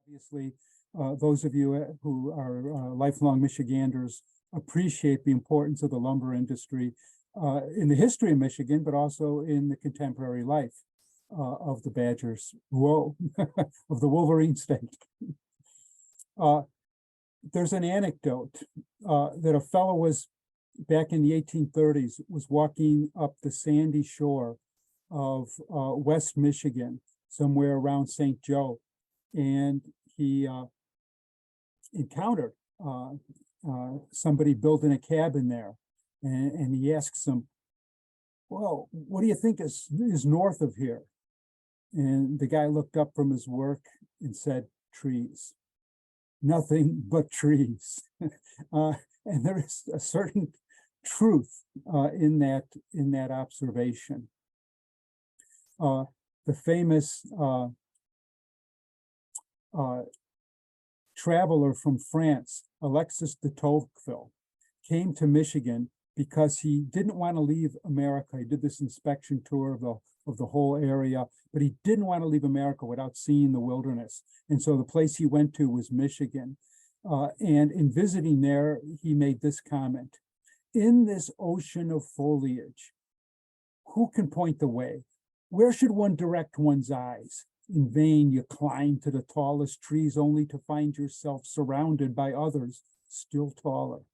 Obviously, those of you who are lifelong Michiganders appreciate the importance of the lumber industry in the history of Michigan, but also in the contemporary life of the Badgers, of the Wolverine State. There's an anecdote that a fellow was, back in the 1830s, was walking up the sandy shore of West Michigan, somewhere around St. Joe, and he encountered somebody building a cabin there, and he asks them, "Well, what do you think is north of here?" And the guy looked up from his work and said, "Trees, nothing but trees." And there is a certain truth in that observation. The famous traveler from France, Alexis de Tocqueville, came to Michigan because he didn't want to leave America. He did this inspection tour of the whole area, but he didn't want to leave America without seeing the wilderness. And so the place he went to was Michigan. And in visiting there, he made this comment: "In this ocean of foliage, who can point the way? Where should one direct one's eyes? In vain you climb to the tallest trees, only to find yourself surrounded by others still taller.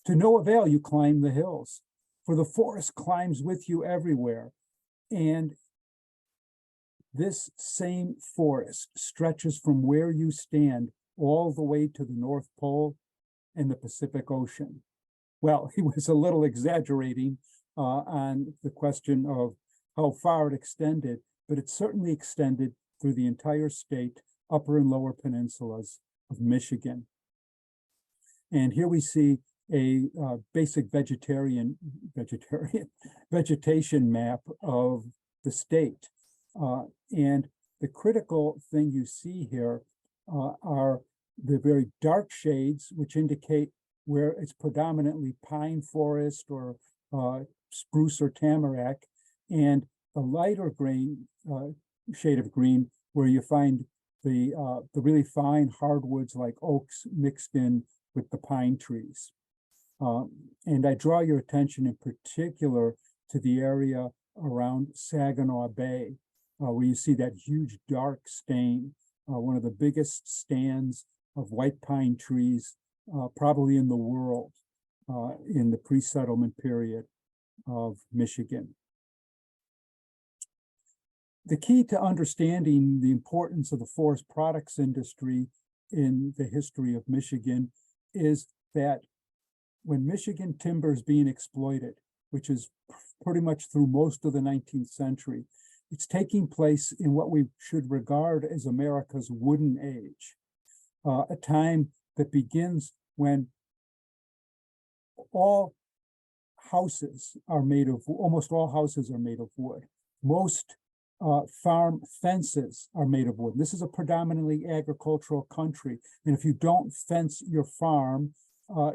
To no avail you climb the hills, for the forest climbs with you everywhere. And this same forest stretches from where you stand all the way to the North Pole and the Pacific Ocean." Well, he was a little exaggerating on the question of how far it extended, but it certainly extended through the entire state, upper and lower peninsulas of Michigan. And here we see a basic vegetation map of the state. And the critical thing you see here are the very dark shades, which indicate where it's predominantly pine forest or spruce or tamarack, and the lighter green shade of green, where you find the really fine hardwoods like oaks mixed in with the pine trees. And I draw your attention in particular to the area around Saginaw Bay, where you see that huge dark stain, one of the biggest stands of white pine trees probably in the world in the pre-settlement period of Michigan. The key to understanding the importance of the forest products industry in the history of Michigan is that when Michigan timber is being exploited, which is pretty much through most of the 19th century, it's taking place in what we should regard as America's wooden age, a time that begins when almost all houses are made of wood. Most farm fences are made of wood. This is a predominantly agricultural country. And if you don't fence your farm,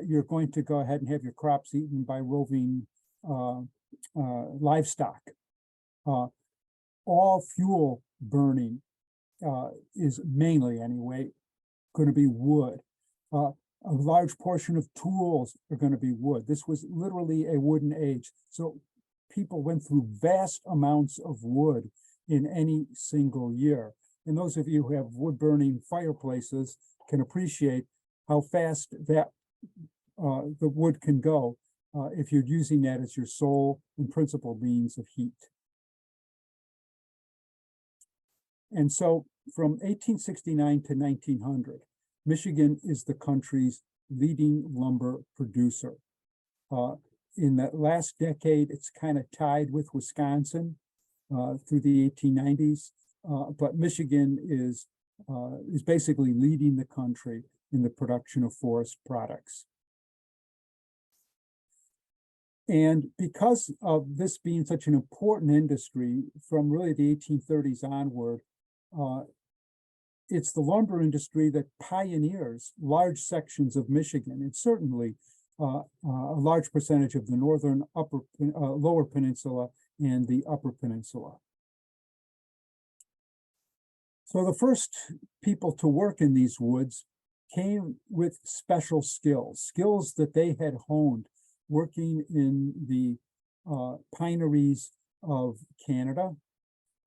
you're going to go ahead and have your crops eaten by roving livestock. All fuel burning is mainly, anyway, going to be wood. A large portion of tools are going to be wood. This was literally a wooden age. So people went through vast amounts of wood in any single year. And those of you who have wood burning fireplaces can appreciate how fast that the wood can go if you're using that as your sole and principal means of heat. And so from 1869 to 1900, Michigan is the country's leading lumber producer. In the last decade, it's kind of tied with Wisconsin through the 1890s, but Michigan is basically leading the country in the production of forest products. And because of this being such an important industry from really the 1830s onward, it's the lumber industry that pioneers large sections of Michigan, and certainly a large percentage of the northern lower peninsula and the upper peninsula. So the first people to work in these woods came with special skills that they had honed working in the pineries of Canada,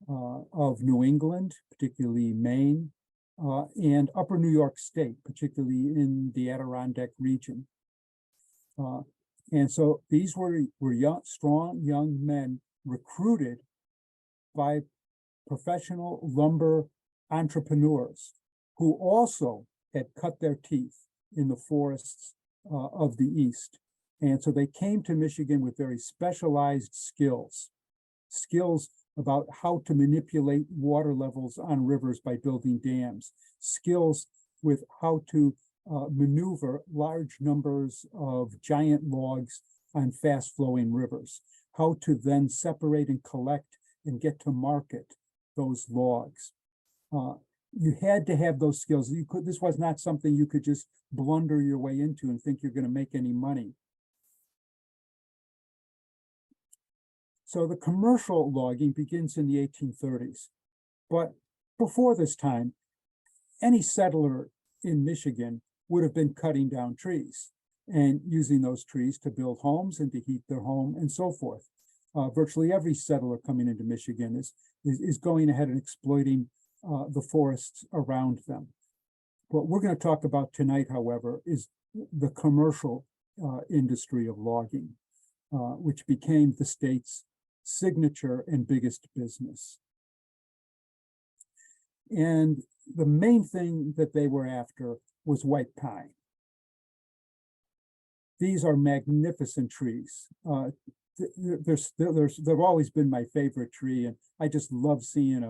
of New England, particularly Maine, and upper New York State, particularly in the Adirondack region. And so these were young, strong young men recruited by professional lumber entrepreneurs who also had cut their teeth in the forests of the East. And so they came to Michigan with very specialized skills about how to manipulate water levels on rivers by building dams, skills with how to maneuver large numbers of giant logs on fast-flowing rivers, how to then separate and collect and get to market those logs. You had to have those skills. This was not something you could just blunder your way into and think you're going to make any money. So the commercial logging begins in the 1830s. But before this time, any settler in Michigan would have been cutting down trees and using those trees to build homes and to heat their home and so forth. Virtually every settler coming into Michigan is going ahead and exploiting the forests around them. What we're going to talk about tonight, however, is the commercial industry of logging, which became the state's signature and biggest business. And the main thing that they were after was white pine. These are magnificent trees. They've always been my favorite tree, and I just love seeing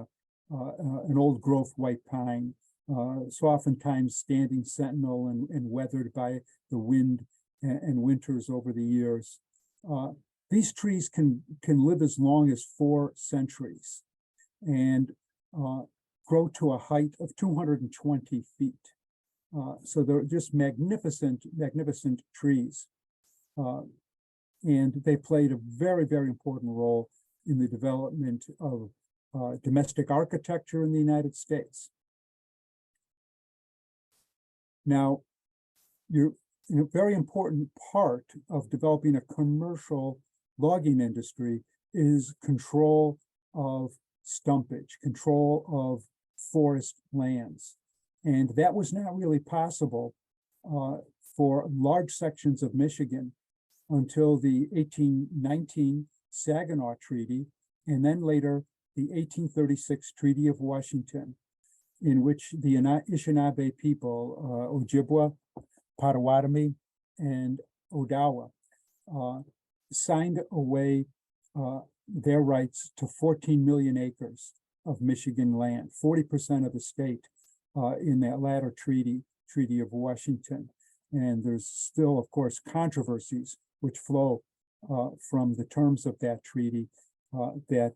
an old growth white pine, so oftentimes standing sentinel and weathered by the wind and winters over the years. These trees can live as long as 4 centuries and grow to a height of 220 feet. So they're just magnificent trees. And they played a very, very important role in the development of domestic architecture in the United States. Now, a very important part of developing a commercial logging industry is control of stumpage, control of forest lands. And that was not really possible for large sections of Michigan until the 1819 Saginaw Treaty, and then later the 1836 Treaty of Washington, in which the Anishinaabe people, Ojibwa, Potawatomi, and Odawa, signed away their rights to 14 million acres of Michigan land, 40% of the state in that latter treaty, Treaty of Washington. And there's still, of course, controversies which flow from the terms of that treaty that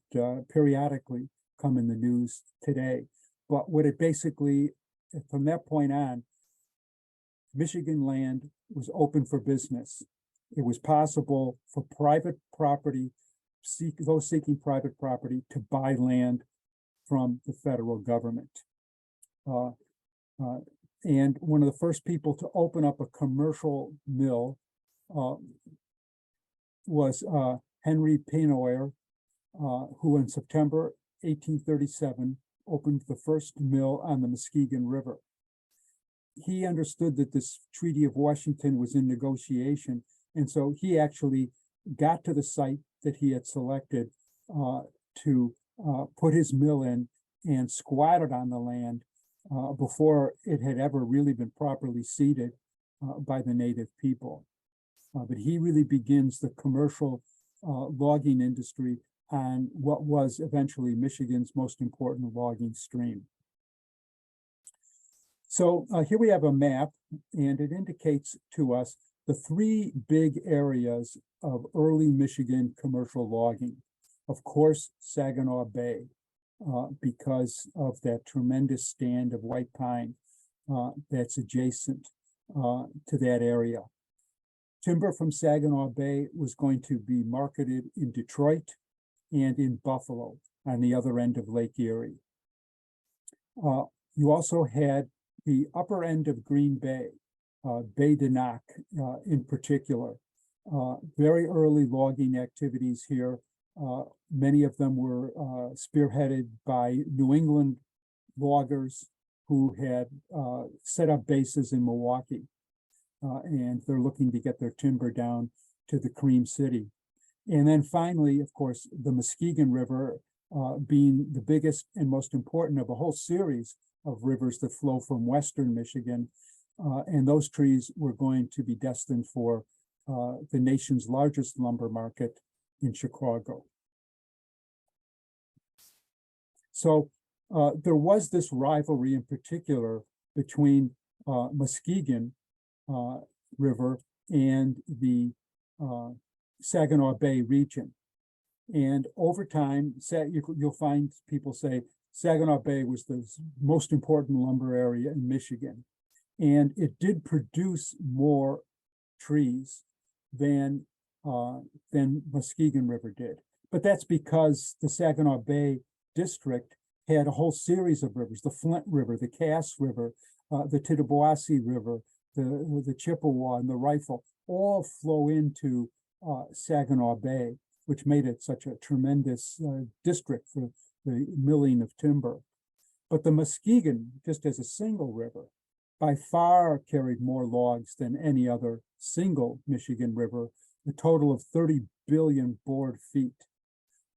periodically come in the news today. But what it basically, from that point on, Michigan land was open for business. It was possible for private property, those seeking private property, to buy land from the federal government. And one of the first people to open up a commercial mill was Henry Penoyer, who in September 1837 opened the first mill on the Muskegon River. He understood that this Treaty of Washington was in negotiation, and so he actually got to the site that he had selected to put his mill in and squatted on the land before it had ever really been properly seeded by the native people. But he really begins the commercial logging industry on what was eventually Michigan's most important logging stream. So here we have a map, and it indicates to us the 3 big areas of early Michigan commercial logging. Of course, Saginaw Bay, because of that tremendous stand of white pine that's adjacent to that area. Timber from Saginaw Bay was going to be marketed in Detroit and in Buffalo on the other end of Lake Erie. You also had the upper end of Green Bay, Bay de Noc in particular. Very early logging activities here. Many of them were spearheaded by New England loggers who had set up bases in Milwaukee. And they're looking to get their timber down to the Cream City. And then finally, of course, the Muskegon River being the biggest and most important of a whole series of rivers that flow from western Michigan. And those trees were going to be destined for the nation's largest lumber market in Chicago. So there was this rivalry in particular between Muskegon River and the Saginaw Bay region. And over time, you'll find people say Saginaw Bay was the most important lumber area in Michigan. And it did produce more trees than Muskegon River did. But that's because the Saginaw Bay district had a whole series of rivers, the Flint River, the Cass River, the Tittabawassee River, the Chippewa and the Rifle, all flow into Saginaw Bay, which made it such a tremendous district for the milling of timber. But the Muskegon, just as a single river, by far carried more logs than any other single Michigan river, a total of 30 billion board feet.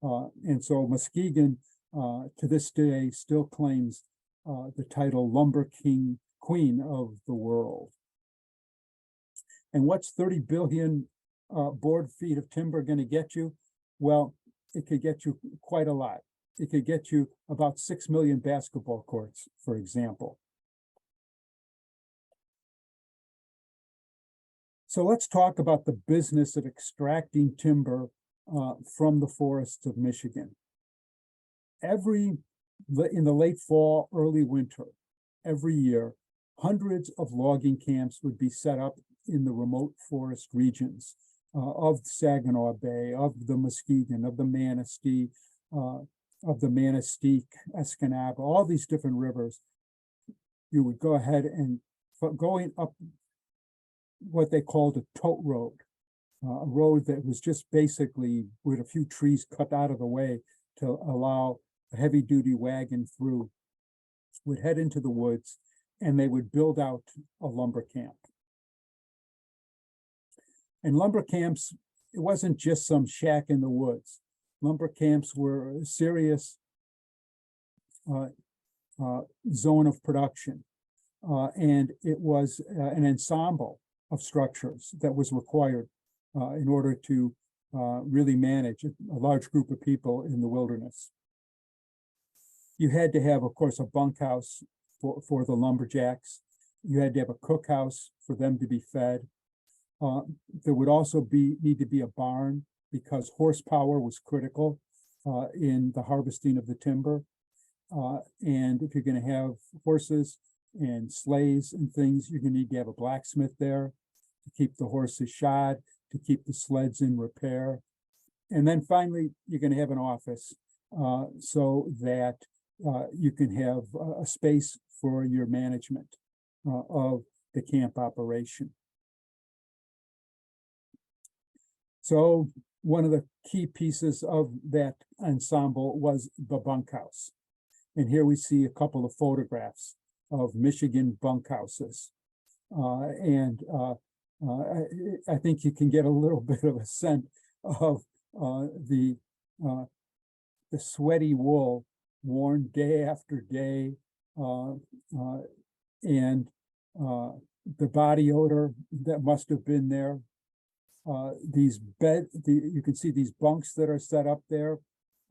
And so Muskegon, to this day, still claims the title Lumber Queen of the world. And what's 30 billion board feet of timber going to get you? Well, it could get you quite a lot. It could get you about 6 million basketball courts, for example. So let's talk about the business of extracting timber from the forests of Michigan. In the late fall, early winter, every year, hundreds of logging camps would be set up in the remote forest regions of Saginaw Bay, of the Muskegon, of the Manistee, of the Manistique, Escanaba, all these different rivers. You would go ahead and going up what they called a tote road, a road that was just basically with a few trees cut out of the way to allow a heavy-duty wagon through, would head into the woods, and they would build out a lumber camp. And lumber camps, it wasn't just some shack in the woods. Lumber camps were a serious zone of production. And it was an ensemble of structures that was required in order to really manage a large group of people in the wilderness. You had to have, of course, a bunkhouse for the lumberjacks. You had to have a cookhouse for them to be fed. There would also need to be a barn because horsepower was critical in the harvesting of the timber. And if you're going to have horses and sleighs and things, you're going to need to have a blacksmith there to keep the horses shod, to keep the sleds in repair. And then finally, you're going to have an office so that you can have a space for your management of the camp operation. So one of the key pieces of that ensemble was the bunkhouse. And here we see a couple of photographs of Michigan bunkhouses. I think you can get a little bit of a sense of the sweaty wool worn day after day, and the body odor that must have been there. You can see these bunks that are set up there.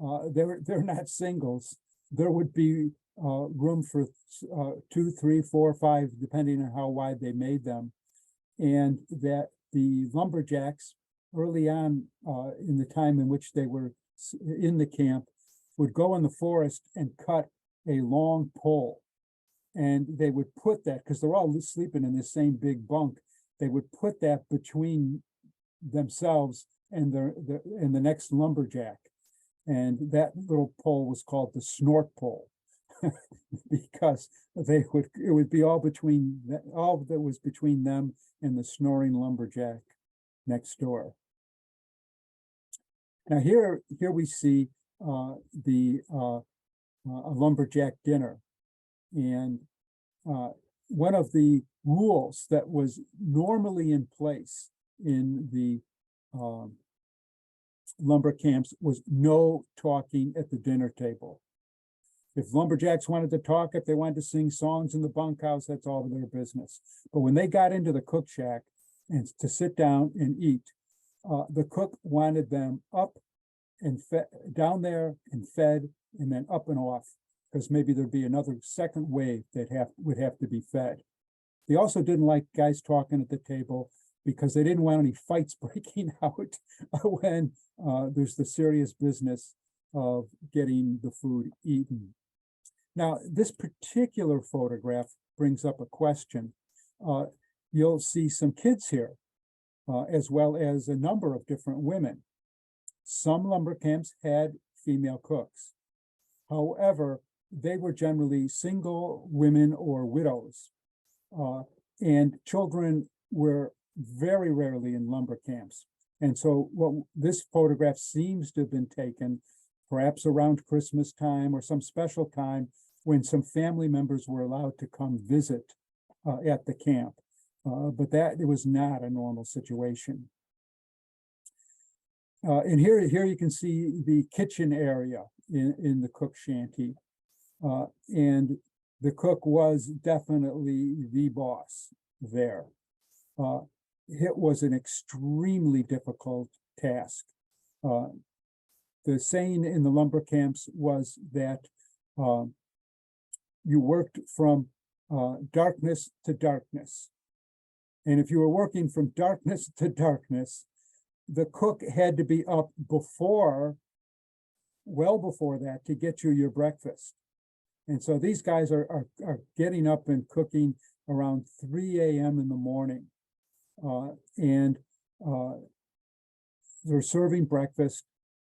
They're not singles. There would be room for 2, 3, 4, 5, depending on how wide they made them. And that the lumberjacks early on in the time in which they were in the camp would go in the forest and cut a long pole. And they would put that, because they're all sleeping in the same big bunk, they would put that between themselves and the next lumberjack. And that little pole was called the snort pole. because it would be all that was between them and the snoring lumberjack next door. Now here we see a lumberjack dinner, and one of the rules that was normally in place in the lumber camps was no talking at the dinner table. If lumberjacks wanted to talk, if they wanted to sing songs in the bunkhouse, that's all their business. But when they got into the cook shack and to sit down and eat, the cook wanted them up and down there and fed, and then up and off, because maybe there'd be another second wave that would have to be fed. They also didn't like guys talking at the table because they didn't want any fights breaking out when there's the serious business of getting the food eaten. Now, this particular photograph brings up a question. You'll see some kids here, as well as a number of different women. Some lumber camps had female cooks. However, they were generally single women or widows, and children were very rarely in lumber camps. And so what this photograph seems to have been taken perhaps around Christmas time or some special time when some family members were allowed to come visit at the camp. But it was not a normal situation. And here you can see the kitchen area in the cook shanty. And the cook was definitely the boss there. It was an extremely difficult task. The saying in the lumber camps was that you worked from darkness to darkness. And if you were working from darkness to darkness, the cook had to be up well before that to get you your breakfast. And so these guys are getting up and cooking around 3 a.m. in the morning. And they're serving breakfast.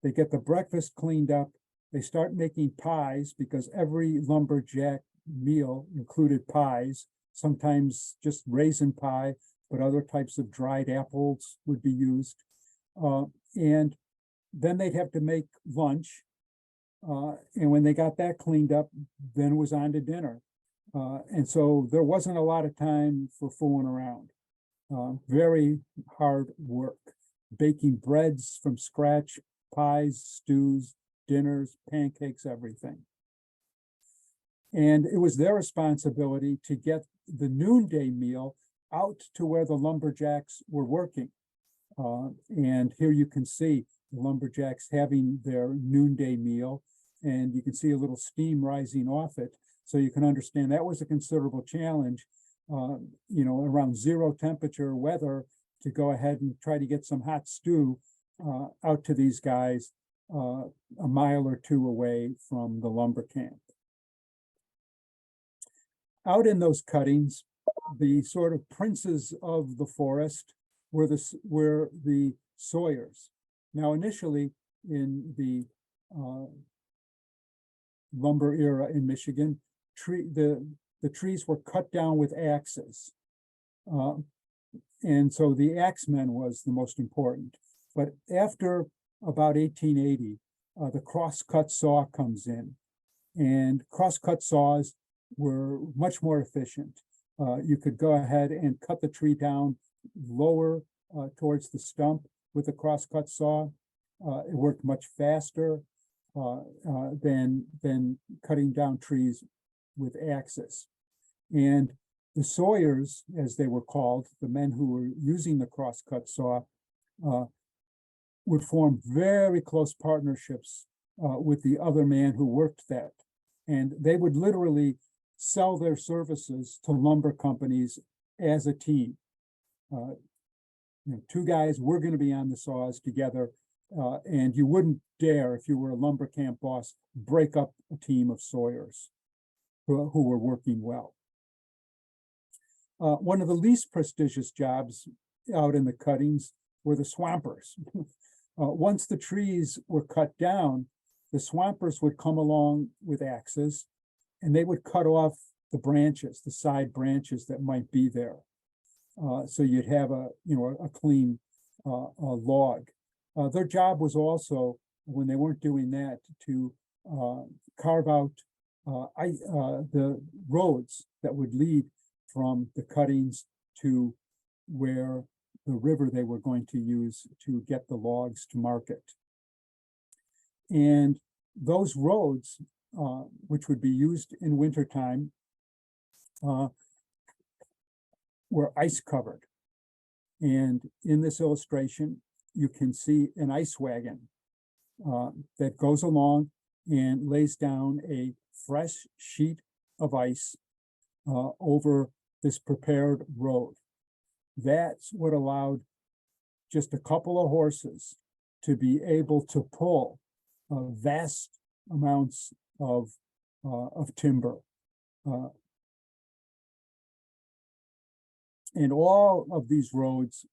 They get the breakfast cleaned up. They start making pies, because every lumberjack meal included pies, sometimes just raisin pie, but other types of dried apples would be used. And then they'd have to make lunch. And when they got that cleaned up, then it was on to dinner. And so there wasn't a lot of time for fooling around. Very hard work, baking breads from scratch, pies, stews, dinners, pancakes, everything. And it was their responsibility to get the noonday meal out to where the lumberjacks were working. And here you can see the lumberjacks having their noonday meal, and you can see a little steam rising off it. So you can understand that was a considerable challenge, around 0 temperature weather, to go ahead and try to get some hot stew out to these guys a mile or two away from the lumber camp. Out in those cuttings, the sort of princes of the forest were the sawyers. Now, initially in the lumber era in Michigan, the trees were cut down with axes. And so the axeman was the most important. But after about 1880, the cross-cut saw comes in, and cross-cut saws were much more efficient. You could go ahead and cut the tree down lower towards the stump with a cross-cut saw. It worked much faster than cutting down trees with axes. And the sawyers, as they were called, the men who were using the cross-cut saw, would form very close partnerships with the other man who worked that. And they would literally sell their services to lumber companies as a team. Two guys were going to be on the saws together, and you wouldn't dare, if you were a lumber camp boss, break up a team of sawyers who were working well. One of the least prestigious jobs out in the cuttings were the swampers. Once the trees were cut down, the swampers would come along with axes, and they would cut off the branches, the side branches that might be there. So you'd have a clean log. Their job was also, when they weren't doing that, to carve out the roads that would lead from the cuttings to where the river they were going to use to get the logs to market. And those roads, which would be used in wintertime, were ice covered. And in this illustration, you can see an ice wagon that goes along and lays down a fresh sheet of ice over this prepared road. That's what allowed just a couple of horses to be able to pull vast amounts of timber. And all of these roads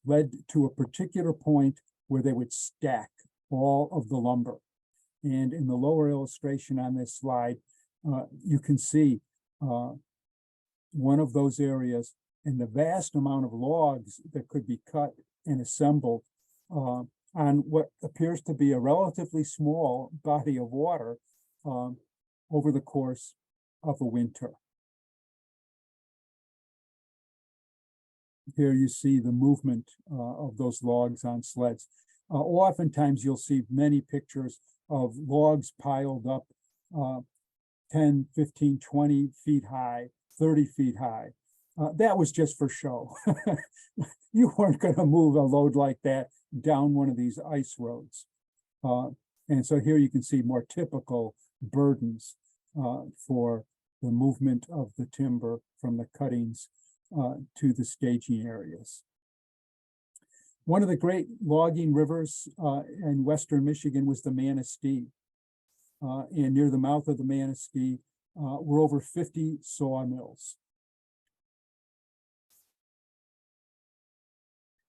led to a particular point where they would stack all of the lumber. And in the lower illustration on this slide, you can see one of those areas and the vast amount of logs that could be cut and assembled on what appears to be a relatively small body of water over the course of a winter. Here you see the movement of those logs on sleds. Oftentimes you'll see many pictures of logs piled up 10, 15, 20 feet high, 30 feet high. That was just for show. You weren't going to move a load like that down one of these ice roads. And so here you can see more typical burdens for the movement of the timber from the cuttings to the staging areas. One of the great logging rivers in western Michigan was the Manistee. And near the mouth of the Manistee were over 50 sawmills.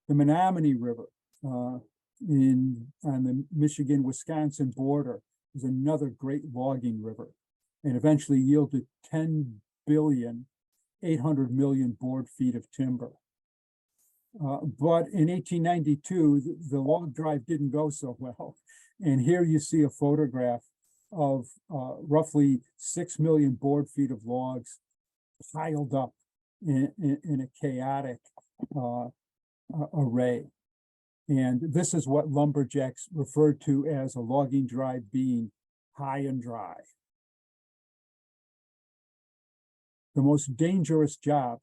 The Menominee River on the Michigan-Wisconsin border is another great logging river, and eventually yielded 10,800 million board feet of timber. But in 1892, the log drive didn't go so well. And here you see a photograph of roughly 6 million board feet of logs piled up in a chaotic array. And this is what lumberjacks referred to as a logging drive being high and dry. The most dangerous job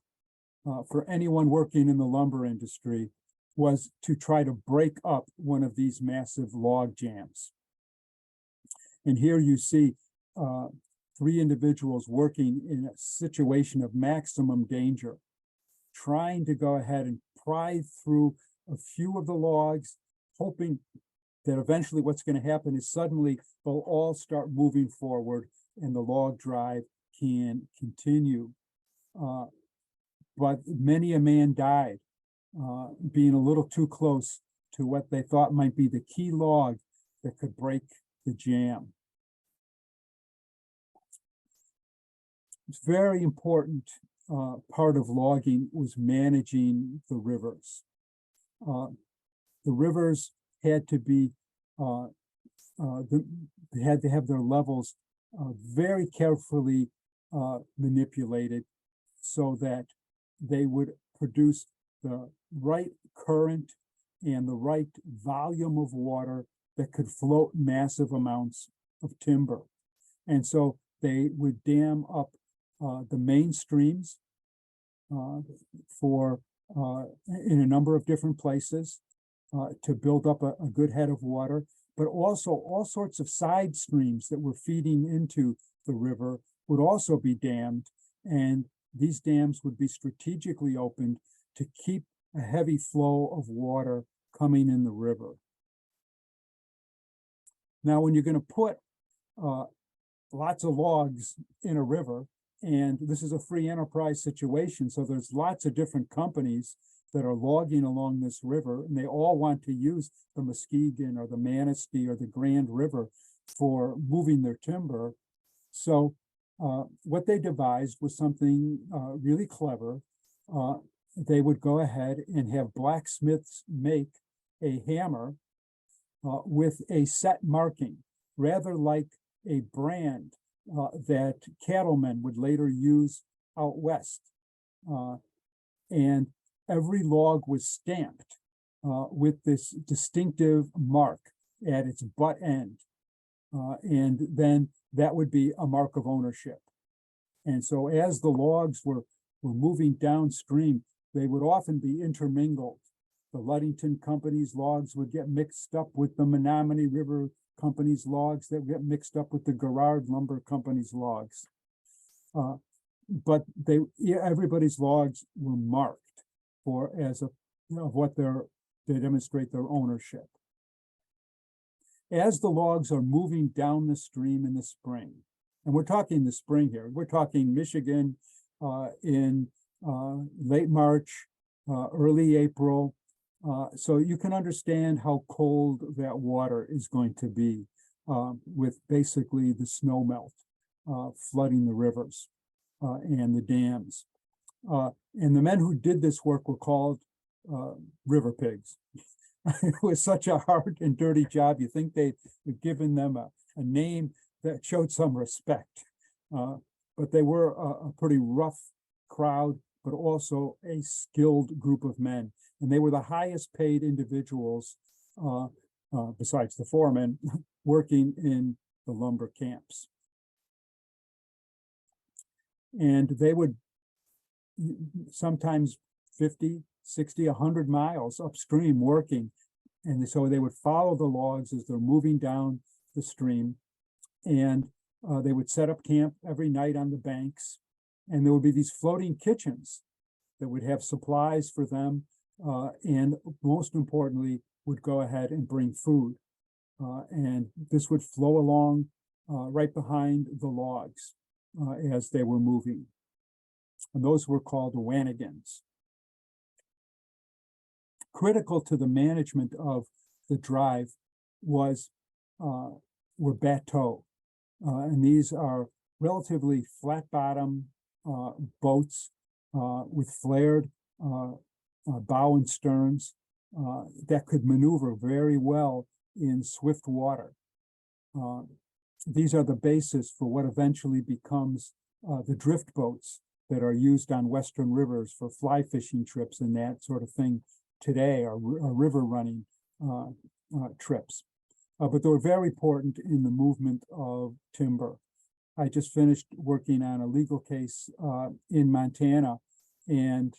for anyone working in the lumber industry was to try to break up one of these massive log jams. And here you see 3 individuals working in a situation of maximum danger, trying to go ahead and pry through a few of the logs, hoping that eventually what's going to happen is suddenly they'll all start moving forward and the log drive can continue. But many a man died being a little too close to what they thought might be the key log that could break the jam. It's very important part of logging was managing the rivers. The rivers had to be, they had to have their levels very carefully manipulated so that they would produce the right current and the right volume of water that could float massive amounts of timber. And so they would dam up the main streams in a number of different places to build up a good head of water, but also all sorts of side streams that were feeding into the river would also be dammed, and these dams would be strategically opened to keep a heavy flow of water coming in the river. Now, when you're going to put lots of logs in a river, and this is a free enterprise situation, so there's lots of different companies that are logging along this river, and they all want to use the Muskegon or the Manistee or the Grand River for moving their timber. So what they devised was something really clever. They would go ahead and have blacksmiths make a hammer with a set marking, rather like a brand that cattlemen would later use out west. And every log was stamped with this distinctive mark at its butt end. And then that would be a mark of ownership. And so as the logs were moving downstream, they would often be intermingled. The Ludington Company's logs would get mixed up with the Menominee River Company's logs that would get mixed up with the Garrard Lumber Company's logs. But everybody's logs were marked for as what they demonstrate their ownership. As the logs are moving down the stream in the spring, and we're talking the spring here, we're talking Michigan in late March, early April. So you can understand how cold that water is going to be with basically the snow melt flooding the rivers and the dams. And the men who did this work were called river pigs. It was such a hard and dirty job. You think they'd given them a name that showed some respect. But they were a pretty rough crowd, but also a skilled group of men. And they were the highest paid individuals, besides the foremen, working in the lumber camps. And they would sometimes 50, 60, 100 miles upstream working. And so they would follow the logs as they're moving down the stream. And they would set up camp every night on the banks. And there would be these floating kitchens that would have supplies for them. And most importantly, would go ahead and bring food. And this would flow along right behind the logs as they were moving. And those were called wanigans. Critical to the management of the drive were bateaux. And these are relatively flat bottom boats with flared bow and sterns that could maneuver very well in swift water. These are the basis for what eventually becomes the drift boats that are used on Western rivers for fly fishing trips and that sort of thing today, or river running trips. But they were very important in the movement of timber. I just finished working on a legal case in Montana, and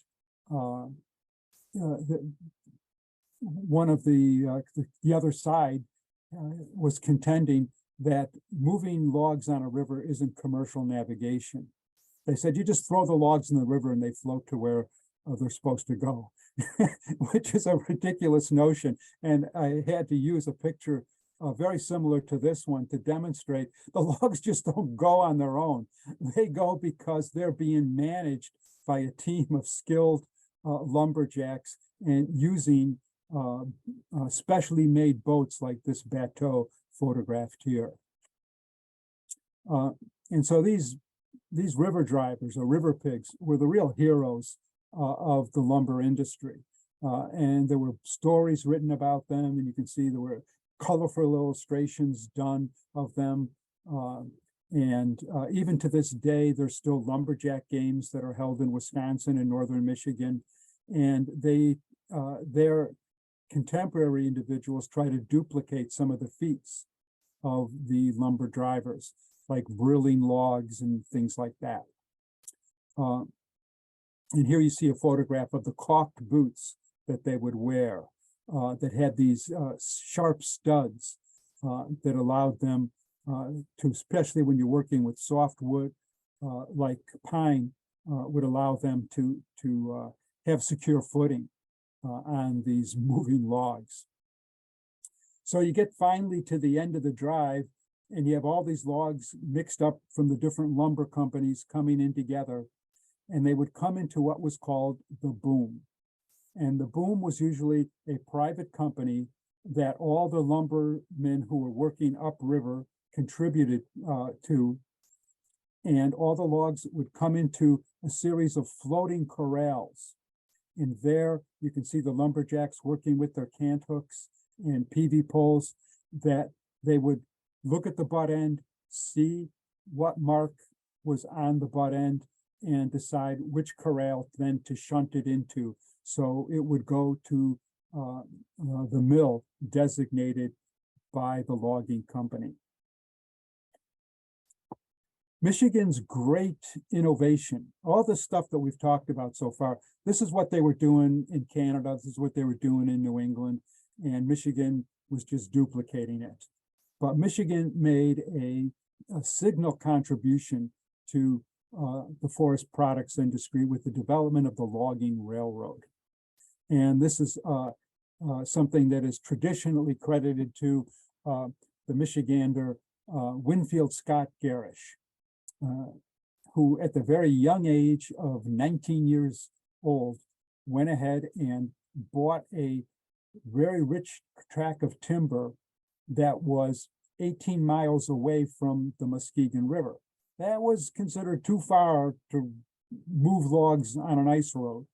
one of the other side was contending that moving logs on a river isn't commercial navigation. They said you just throw the logs in the river and they float to where they're supposed to go, which is a ridiculous notion. And I had to use a picture very similar to this one to demonstrate the logs just don't go on their own. They go because they're being managed by a team of skilled lumberjacks and using specially made boats like this bateau photographed here. And so these river drivers or river pigs were the real heroes of the lumber industry. And there were stories written about them, and you can see there were colorful illustrations done of them. And even to this day, there's still lumberjack games that are held in Wisconsin and northern Michigan. And their contemporary individuals try to duplicate some of the feats of the lumber drivers, like drilling logs and things like that. And here you see a photograph of the caulked boots that they would wear that had these sharp studs that allowed them to, especially when you're working with soft wood like pine, would allow them to have secure footing on these moving logs. So you get finally to the end of the drive, and you have all these logs mixed up from the different lumber companies coming in together, and they would come into what was called the boom. And the boom was usually a private company that all the lumbermen who were working upriver contributed to, and all the logs would come into a series of floating corrals. And there you can see the lumberjacks working with their cant hooks and PV poles, that they would look at the butt end, see what mark was on the butt end, and decide which corral then to shunt it into. So it would go to the mill designated by the logging company. Michigan's great innovation, all the stuff that we've talked about so far, this is what they were doing in Canada, this is what they were doing in New England, and Michigan was just duplicating it. But Michigan made a signal contribution to the forest products industry with the development of the logging railroad. And this is something that is traditionally credited to the Michigander Winfield Scott Garish, who at the very young age of 19 years old, went ahead and bought a very rich tract of timber that was 18 miles away from the Muskegon River. That was considered too far to move logs on an ice road.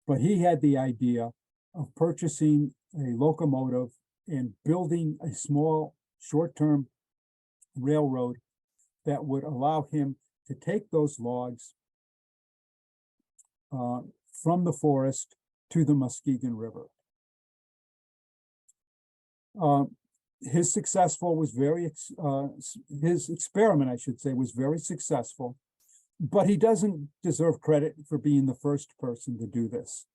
But he had the idea of purchasing a locomotive and building a small short-term railroad that would allow him to take those logs from the forest to the Muskegon River. His experiment, I should say, was very successful, but he doesn't deserve credit for being the first person to do this.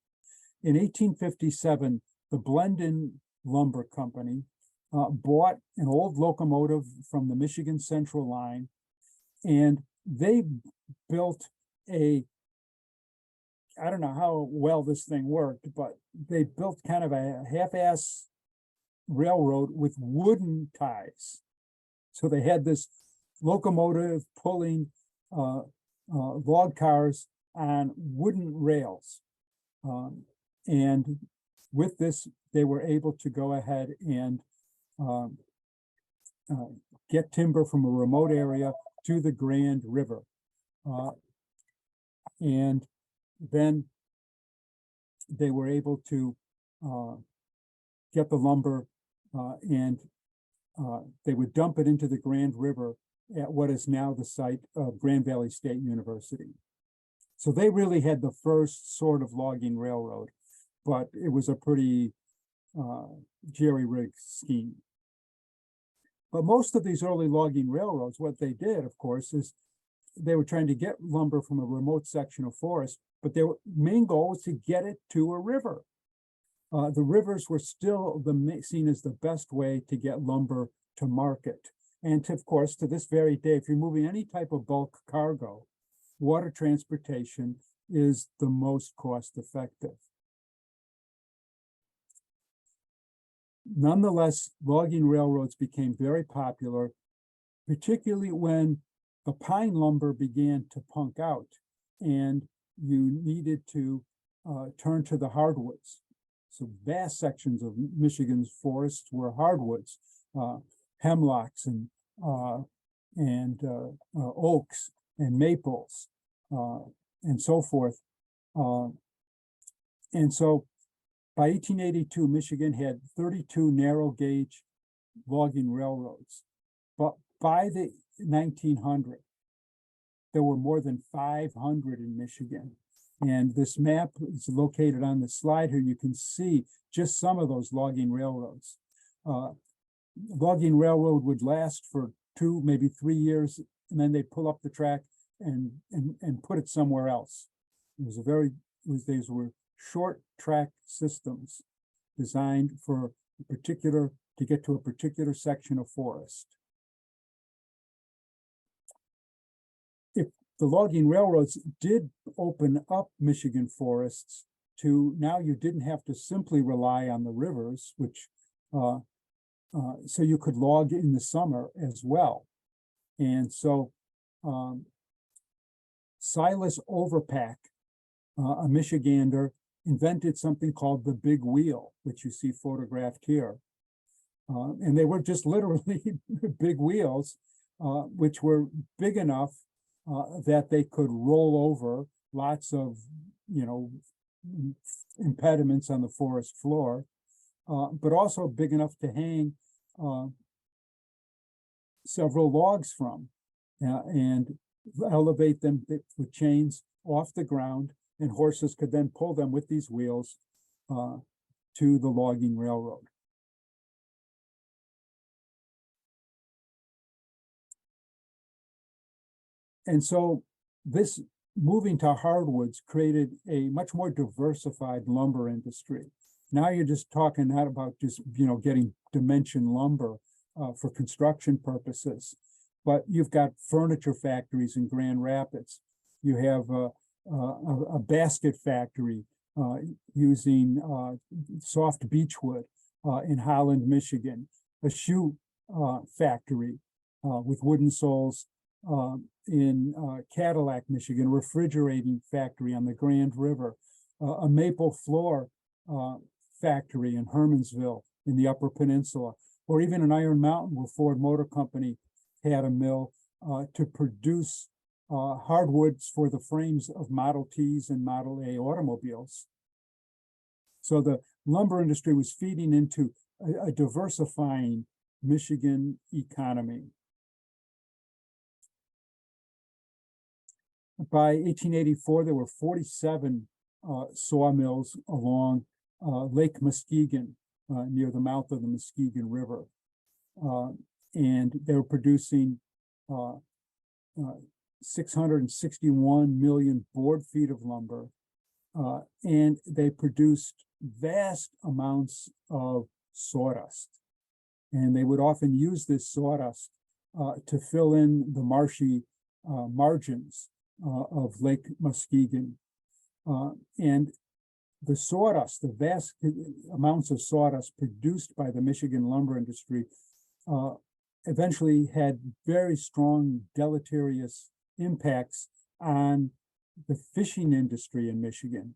In 1857, the Blendon Lumber Company bought an old locomotive from the Michigan Central Line, and they built I don't know how well this thing worked, but they built kind of a half-ass railroad with wooden ties. So they had this locomotive pulling log cars on wooden rails. And with this, they were able to go ahead and get timber from a remote area to the Grand River. And then they were able to get the lumber and they would dump it into the Grand River at what is now the site of Grand Valley State University. So they really had the first sort of logging railroad, but it was a pretty jerry-rigged scheme. But most of these early logging railroads, what they did, of course, is they were trying to get lumber from a remote section of forest, but their main goal was to get it to a river. The rivers were still seen as the best way to get lumber to market. And of course, to this very day, if you're moving any type of bulk cargo, water transportation is the most cost-effective. Nonetheless, logging railroads became very popular, particularly when the pine lumber began to punk out and you needed to turn to the hardwoods. So vast sections of Michigan's forests were hardwoods, hemlocks and oaks and maples and so forth. And so by 1882, Michigan had 32 narrow gauge logging railroads. But by the 1900, there were more than 500 in Michigan. And this map is located on the slide here. You can see just some of those logging railroads. Logging railroad would last for 2, maybe 3 years, and then they'd pull up the track and put it somewhere else. These were short track systems designed for to get to a particular section of forest. If the logging railroads did open up Michigan forests to now you didn't have to simply rely on the rivers, which so you could log in the summer as well. And so Silas Overpack, a Michigander, invented something called the big wheel, which you see photographed here. And they were just literally big wheels which were big enough that they could roll over lots of, impediments on the forest floor, but also big enough to hang several logs from and elevate them with chains off the ground, and horses could then pull them with these wheels to the logging railroad. And so this moving to hardwoods created a much more diversified lumber industry. Now you're just talking not about just, getting dimension lumber for construction purposes, but you've got furniture factories in Grand Rapids. You have a basket factory using soft beechwood in Holland, Michigan, a shoe factory with wooden soles in Cadillac, Michigan, a refrigerating factory on the Grand River, a maple floor factory in Hermansville in the Upper Peninsula, or even in Iron Mountain, where Ford Motor Company had a mill to produce hardwoods for the frames of Model Ts and Model A automobiles. So the lumber industry was feeding into a diversifying Michigan economy. By 1884, there were 47 sawmills along Lake Muskegon near the mouth of the Muskegon River. And they were producing 661 million board feet of lumber. And they produced vast amounts of sawdust. And they would often use this sawdust to fill in the marshy margins of Lake Muskegon. And the sawdust, the vast amounts of sawdust produced by the Michigan lumber industry eventually had very strong deleterious impacts on the fishing industry in Michigan.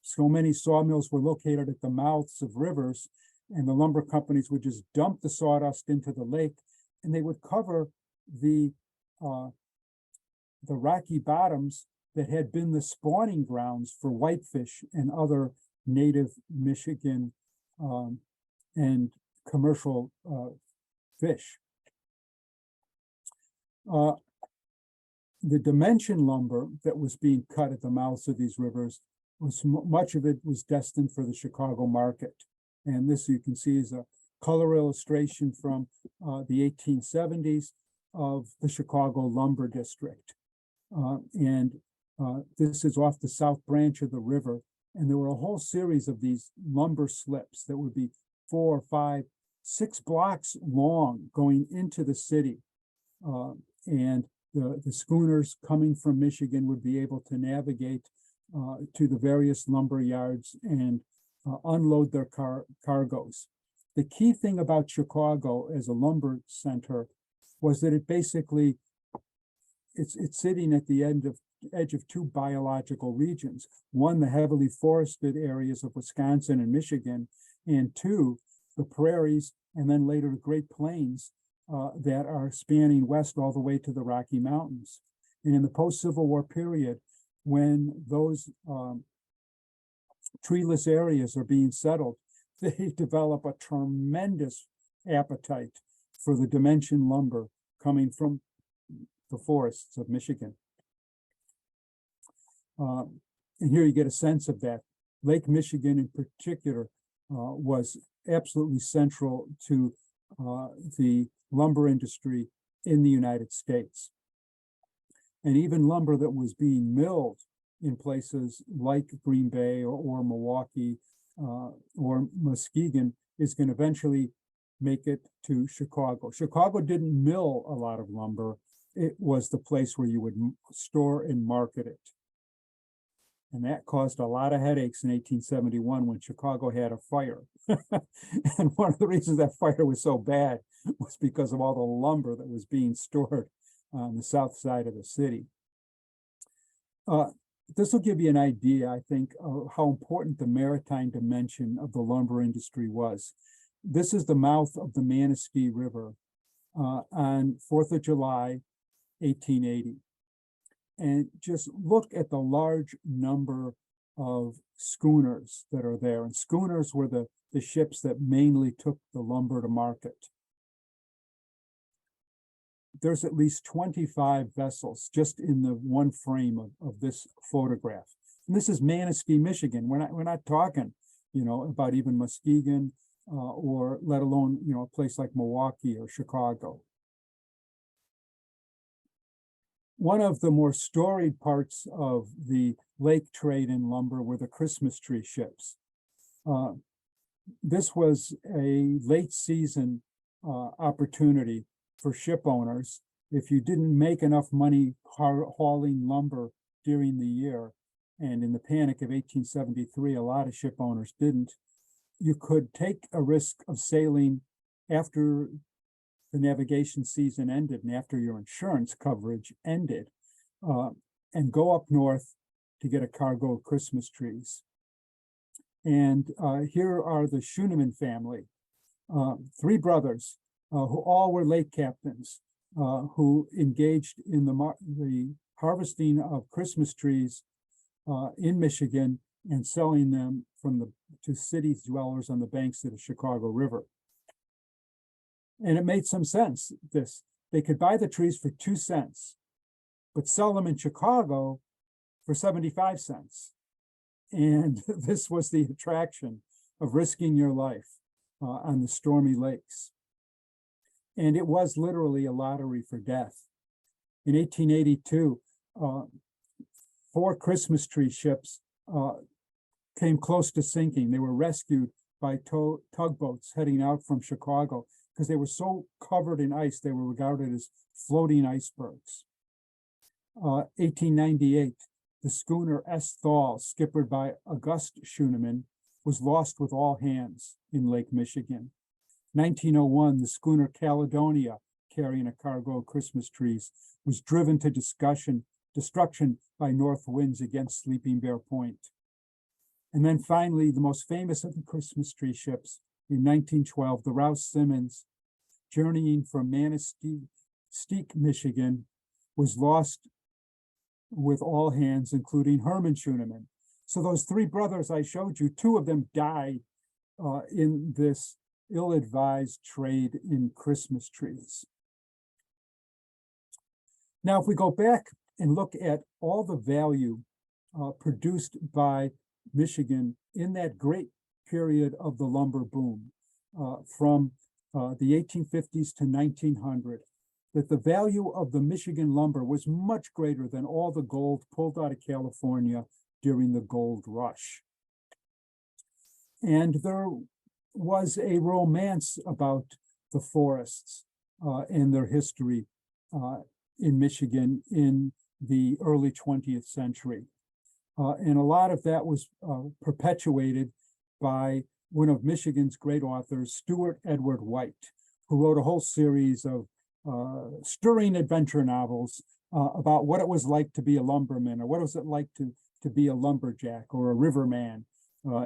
So many sawmills were located at the mouths of rivers, and the lumber companies would just dump the sawdust into the lake, and they would cover the rocky bottoms that had been the spawning grounds for whitefish and other native Michigan and commercial fish. The dimension lumber that was being cut at the mouths of these rivers much of it was destined for the Chicago market. And this, you can see, is a color illustration from the 1870s of the Chicago lumber district. This is off the south branch of the river. And there were a whole series of these lumber slips that would be 4, 5, 6 blocks long going into the city. And the schooners coming from Michigan would be able to navigate to the various lumber yards and unload their cargoes. The key thing about Chicago as a lumber center was that it basically, it's sitting at the edge of two biological regions. One, the heavily forested areas of Wisconsin and Michigan, and two, the prairies, and then later the Great Plains that are spanning west all the way to the Rocky Mountains. And in the post-Civil War period, when those treeless areas are being settled, they develop a tremendous appetite for the dimension lumber coming from the forests of Michigan. And here you get a sense of that. Lake Michigan in particular was absolutely central to the lumber industry in the United States. And even lumber that was being milled in places like Green Bay or Milwaukee or Muskegon is going to eventually make it to Chicago. Chicago didn't mill a lot of lumber. It was the place where you would store and market it. And that caused a lot of headaches in 1871 when Chicago had a fire. And one of the reasons that fire was so bad was because of all the lumber that was being stored on the south side of the city. This will give you an idea, I think, of how important the maritime dimension of the lumber industry was. This is the mouth of the Manistee River. on 4th of July, 1880. And just look at the large number of schooners that are there. And schooners were the ships that mainly took the lumber to market. There's at least 25 vessels just in the one frame of this photograph. And this is Manistee, Michigan. We're not talking, about even Muskegon or let alone, a place like Milwaukee or Chicago. One of the more storied parts of the lake trade in lumber were the Christmas tree ships. This was a late season opportunity for ship owners. If you didn't make enough money hauling lumber during the year, and in the panic of 1873, a lot of ship owners didn't, you could take a risk of sailing after the navigation season ended and after your insurance coverage ended, and go up north to get a cargo of Christmas trees. And here are the Schooneman family, 3 brothers who all were lake captains, who engaged in the harvesting of Christmas trees in Michigan and selling them to city dwellers on the banks of the Chicago River. And it made some sense, they could buy the trees for 2 cents, but sell them in Chicago for 75 cents. And this was the attraction of risking your life on the stormy lakes. And it was literally a lottery for death. In 1882, 4 Christmas tree ships came close to sinking. They were rescued by tugboats heading out from Chicago because they were so covered in ice, they were regarded as floating icebergs. 1898, the schooner S. Thal, skippered by August Schooneman, was lost with all hands in Lake Michigan. 1901, the schooner Caledonia, carrying a cargo of Christmas trees, was driven to destruction by north winds against Sleeping Bear Point. And then finally, the most famous of the Christmas tree ships, in 1912, the Rouse Simmons, journeying from Manistee, Michigan, was lost with all hands, including Herman Schooneman. So those 3 brothers I showed you, 2 of them died in this ill-advised trade in Christmas trees. Now, if we go back and look at all the value produced by Michigan in that great period of the lumber boom from the 1850s to 1900, that the value of the Michigan lumber was much greater than all the gold pulled out of California during the gold rush. And there was a romance about the forests and their history in Michigan in the early 20th century. And a lot of that was perpetuated by one of Michigan's great authors, Stewart Edward White, who wrote a whole series of stirring adventure novels about what it was like to be a lumberman, or what was it like to be a lumberjack or a riverman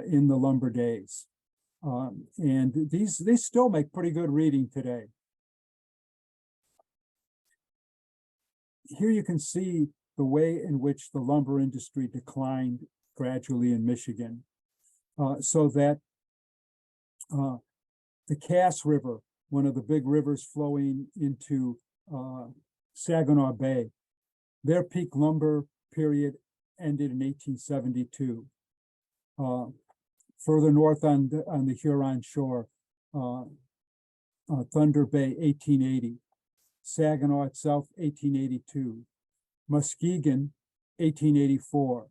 in the lumber days. And these still make pretty good reading today. Here you can see the way in which the lumber industry declined gradually in Michigan, so that the Cass River, one of the big rivers flowing into Saginaw Bay, their peak lumber period ended in 1872. Further north on the Huron shore, Thunder Bay, 1880. Saginaw itself, 1882. Muskegon, 1884.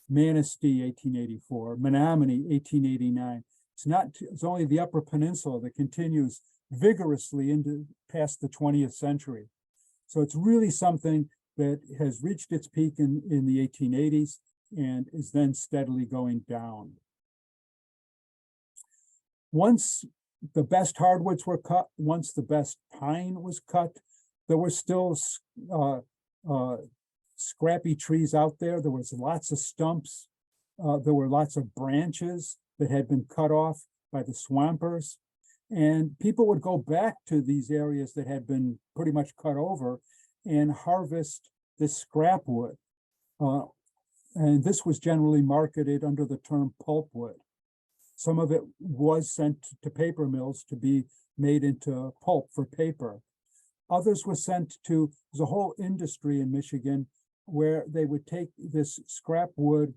Manistee, 1884. Menominee, 1889. It's only the Upper Peninsula that continues vigorously into past the 20th century. So it's really something that has reached its peak in the 1880s and is then steadily going down. Once the best hardwoods were cut, once the best pine was cut, there were still scrappy trees out there. There was lots of stumps. There were lots of branches that had been cut off by the swampers. And people would go back to these areas that had been pretty much cut over and harvest this scrap wood. And this was generally marketed under the term pulpwood. Some of it was sent to paper mills to be made into pulp for paper. Others were sent to, there's a whole industry in Michigan where they would take this scrap wood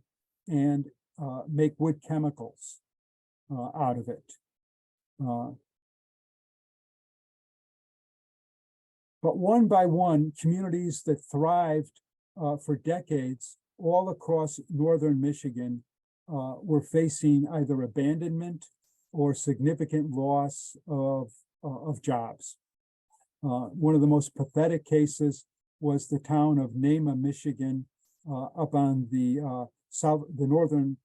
and make wood chemicals out of it. But one by one, communities that thrived for decades all across northern Michigan were facing either abandonment or significant loss of jobs. One of the most pathetic cases was the town of Nema, Michigan, up on the northern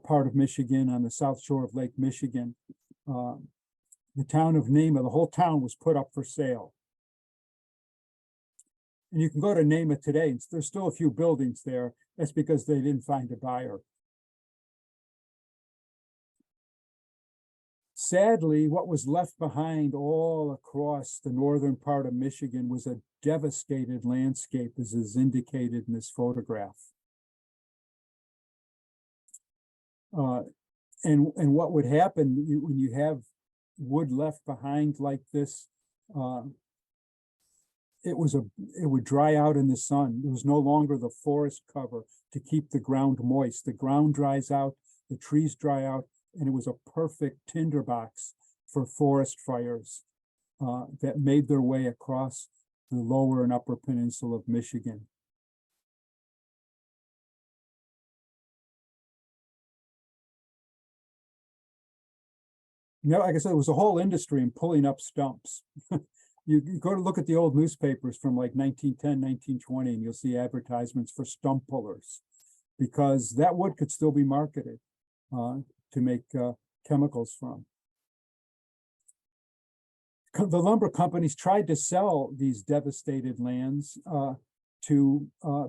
part of Michigan on the south shore of Lake Michigan. The town of Nema, the whole town was put up for sale. And you can go to Nema today, and there's still a few buildings there. That's because they didn't find a buyer. Sadly, what was left behind all across the northern part of Michigan was a devastated landscape, as is indicated in this photograph. And what would happen when you have wood left behind like this, it would dry out in the sun. There was no longer the forest cover to keep the ground moist. The ground dries out, the trees dry out, and it was a perfect tinderbox for forest fires that made their way across the lower and upper peninsula of Michigan. You know, like I said, it was a whole industry in pulling up stumps. You go to look at the old newspapers from like 1910, 1920, and you'll see advertisements for stump pullers, because that wood could still be marketed to make chemicals from. The lumber companies tried to sell these devastated lands to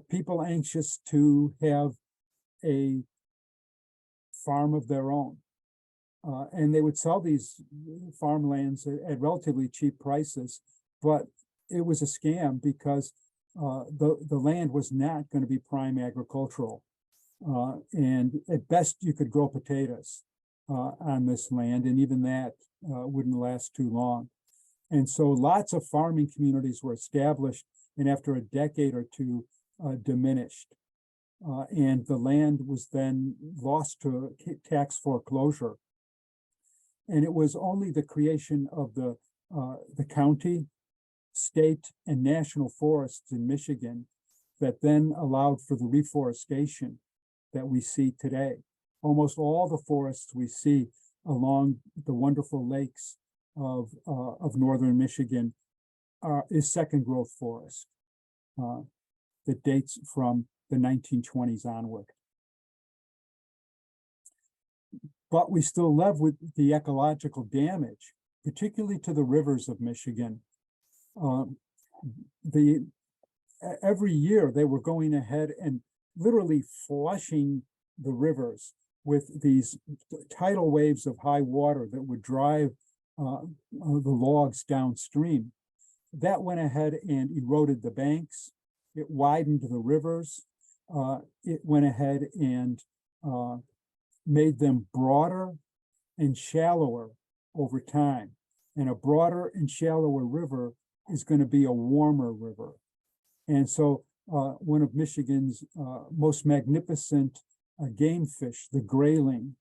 people anxious to have a farm of their own. And they would sell these farmlands at relatively cheap prices, but it was a scam because the land was not going to be prime agricultural. And at best you could grow potatoes on this land, and even that wouldn't last too long. And so lots of farming communities were established, and after a decade or two diminished. And the land was then lost to tax foreclosure. And it was only the creation of the county, state, and national forests in Michigan that then allowed for the reforestation that we see today. Almost all the forests we see along the wonderful lakes of northern Michigan is second growth forest that dates from the 1920s onward. But we still live with the ecological damage, particularly to the rivers of Michigan. Every year they were going ahead and literally flushing the rivers with these tidal waves of high water that would drive the logs downstream. That went ahead and eroded the banks. It widened the rivers. It went ahead and made them broader and shallower over time. And a broader and shallower river is going to be a warmer river. And so one of Michigan's most magnificent game fish, the grayling,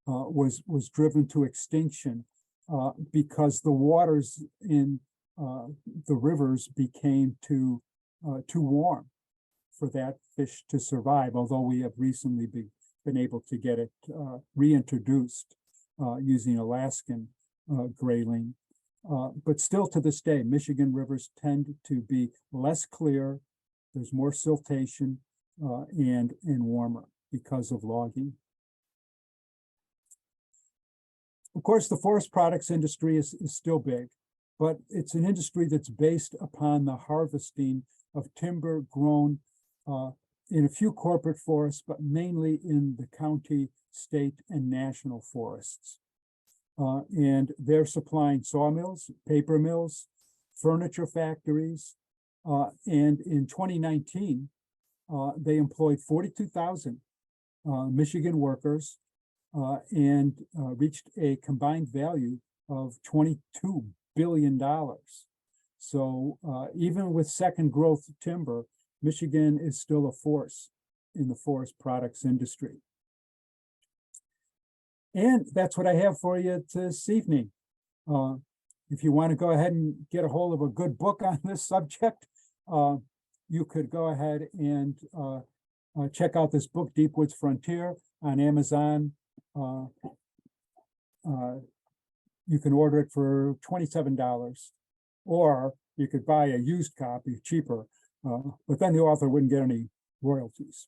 was driven to extinction because the waters in the rivers became too warm for that fish to survive, although we have recently been able to get it reintroduced using Alaskan grayling. But still to this day, Michigan rivers tend to be less clear, there's more siltation and warmer because of logging. Of course, the forest products industry is still big, but it's an industry that's based upon the harvesting of timber grown in a few corporate forests, but mainly in the county, state, and national forests. and they're supplying sawmills, paper mills, furniture factories. And in 2019, they employed 42,000 Michigan workers and reached a combined value of $22 billion. So even with second growth timber, Michigan is still a force in the forest products industry. And that's what I have for you this evening. If you want to go ahead and get a hold of a good book on this subject, you could go ahead and check out this book, Deep Woods Frontier, on Amazon. You can order it for $27, or you could buy a used copy cheaper, but then the author wouldn't get any royalties.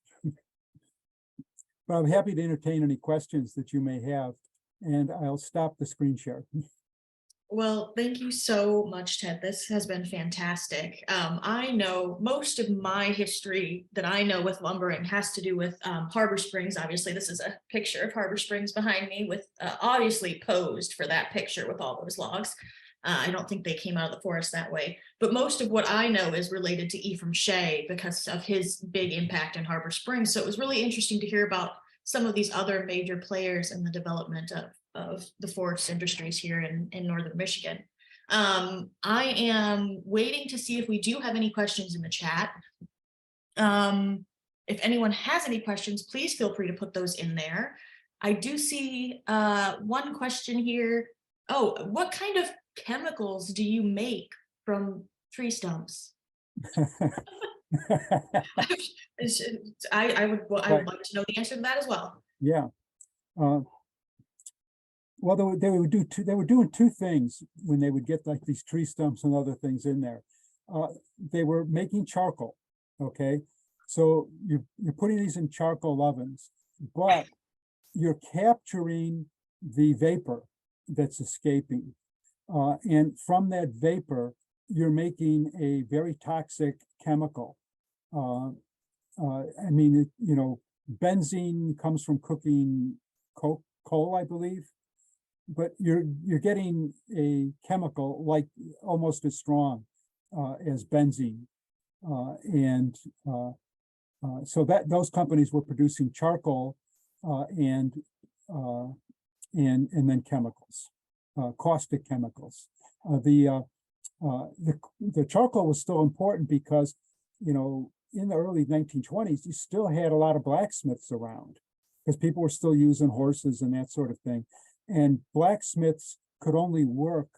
But I'm happy to entertain any questions that you may have, and I'll stop the screen share. Well, thank you so much, Ted. This has been fantastic. I know most of my history that I know with lumbering has to do with Harbor Springs. Obviously, this is a picture of Harbor Springs behind me, with obviously posed for that picture with all those logs. I don't think they came out of the forest that way. But most of what I know is related to Ephraim Shea because of his big impact in Harbor Springs. So it was really interesting to hear about some of these other major players in the development of the forest industries here in northern Michigan. I am waiting to see if we do have any questions in the chat. If anyone has any questions, please feel free to put those in there. I do see one question here. Oh, what kind of chemicals do you make from tree stumps? I would like to know the answer to that as well. Yeah. Well, they would do they were doing two things when they would get like these tree stumps and other things in there. They were making charcoal. Okay, so you're putting these in charcoal ovens, but you're capturing the vapor that's escaping, and from that vapor, you're making a very toxic chemical. I mean, benzene comes from cooking coal, I believe. But you're getting a chemical like almost as strong as benzene, and so that those companies were producing charcoal and then chemicals, caustic chemicals. The charcoal was still important because in the early 1920s you still had a lot of blacksmiths around because people were still using horses and that sort of thing. And blacksmiths could only work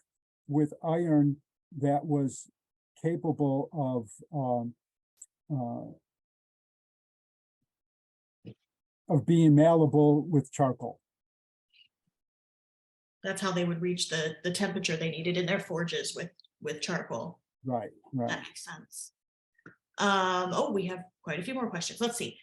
with iron that was capable of being malleable with charcoal. That's how they would reach the temperature they needed in their forges with charcoal. Right. That makes sense. Oh, we have quite a few more questions. Let's see.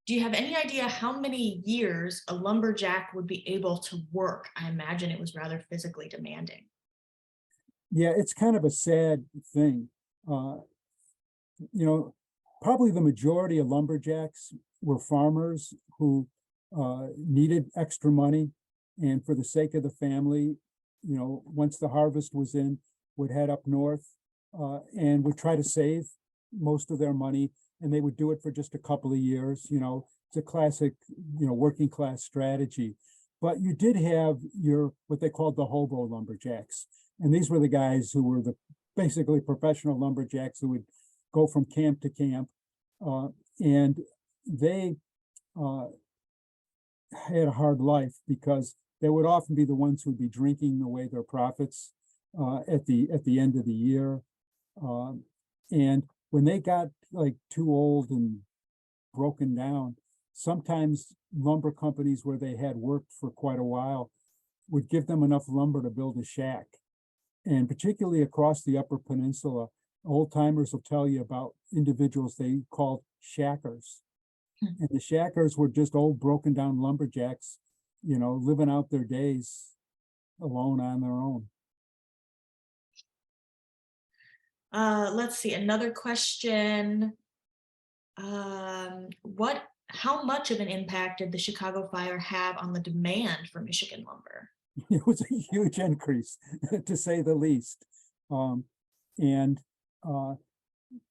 Do you have any idea how many years a lumberjack would be able to work? I imagine it was rather physically demanding. Yeah, it's kind of a sad thing. Probably the majority of lumberjacks were farmers who needed extra money, and for the sake of the family, once the harvest was in, would head up north and would try to save most of their money. And they would do it for just a couple of years. It's a classic, working class strategy. But you did have what they called the hobo lumberjacks. And these were the guys who were basically professional lumberjacks who would go from camp to camp. And they had a hard life because they would often be the ones who would be drinking away their profits at the end of the year. And when they got like too old and broken down, sometimes lumber companies where they had worked for quite a while would give them enough lumber to build a shack. And particularly across the Upper Peninsula, old timers will tell you about individuals they called shackers. And the shackers were just old broken down lumberjacks, living out their days alone on their own. Let's see, another question. how much of an impact did the Chicago fire have on the demand for Michigan lumber? It was a huge increase, to say the least. And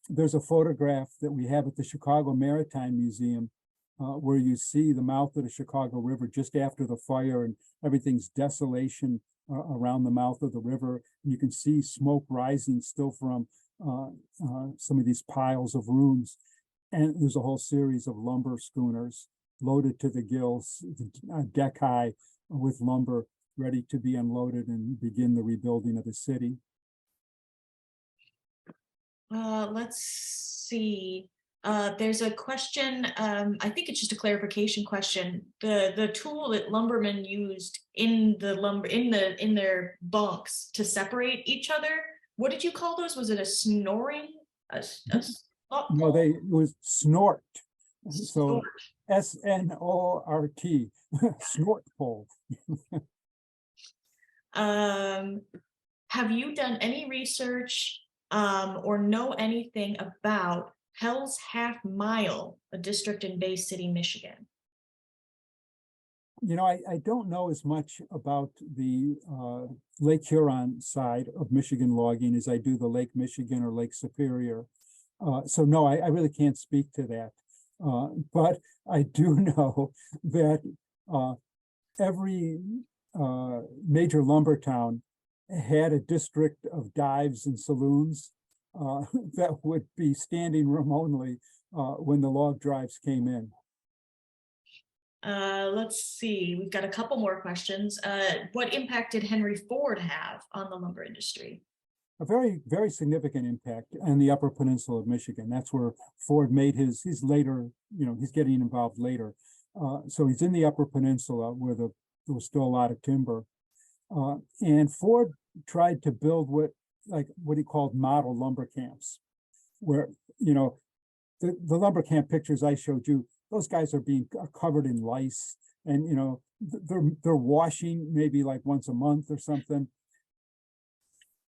there's a photograph that we have at the Chicago Maritime Museum where you see the mouth of the Chicago River just after the fire, and everything's desolation around the mouth of the river. You can see smoke rising still from some of these piles of ruins. And there's a whole series of lumber schooners loaded to the gills, deck high with lumber, ready to be unloaded and begin the rebuilding of the city. Let's see. There's a question. I think it's just a clarification question. The tool that lumbermen used in the lumber in their bunks to separate each other. What did you call those? Was it a snoring? No, it was snort. So Snort. SNORT, snort pole. Have you done any research or know anything about Hell's Half Mile, a district in Bay City, Michigan? You know, I don't know as much about the Lake Huron side of Michigan logging as I do the Lake Michigan or Lake Superior. So no, I really can't speak to that. But I do know that every major lumber town had a district of dives and saloons that would be standing room only when the log drives came in. Let's see, we've got a couple more questions. What impact did Henry Ford have on the lumber industry? A very, very significant impact on the Upper Peninsula of Michigan. That's where Ford made his later, he's getting involved later. So he's in the Upper Peninsula where there was still a lot of timber. And Ford tried to build what he called model lumber camps, where, the lumber camp pictures I showed you, those guys are covered in lice, and, they're washing maybe like once a month or something.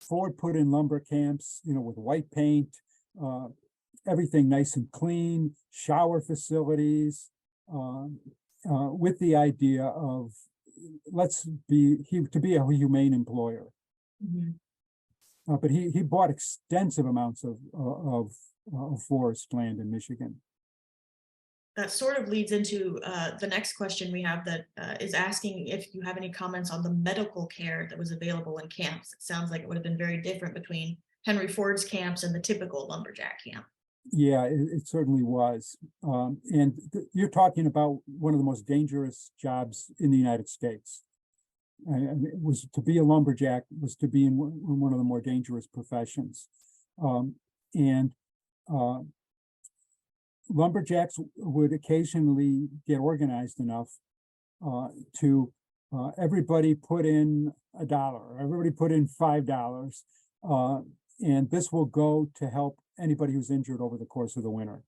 Ford put in lumber camps, with white paint, everything nice and clean, shower facilities, with the idea of to be a humane employer. Mm-hmm. But he bought extensive amounts of forest land in Michigan. That sort of leads into the next question we have that is asking if you have any comments on the medical care that was available in camps. It sounds like it would have been very different between Henry Ford's camps and the typical lumberjack camp. Yeah, it certainly was. And you're talking about one of the most dangerous jobs in the United States. And it was to be a lumberjack was to be in one of the more dangerous professions. Lumberjacks would occasionally get organized enough to everybody put in $1, everybody put in $5, and this will go to help anybody who's injured over the course of the winter.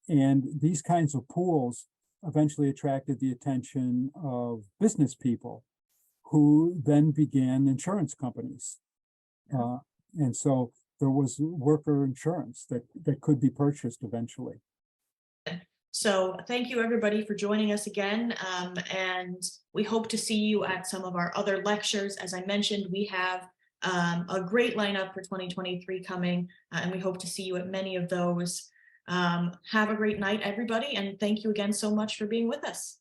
And these kinds of pools eventually attracted the attention of business people who then began insurance companies. And so there was worker insurance that could be purchased eventually. So thank you everybody for joining us again. And we hope to see you at some of our other lectures. As I mentioned, we have a great lineup for 2023 coming, and we hope to see you at many of those. Have a great night, everybody. And thank you again so much for being with us.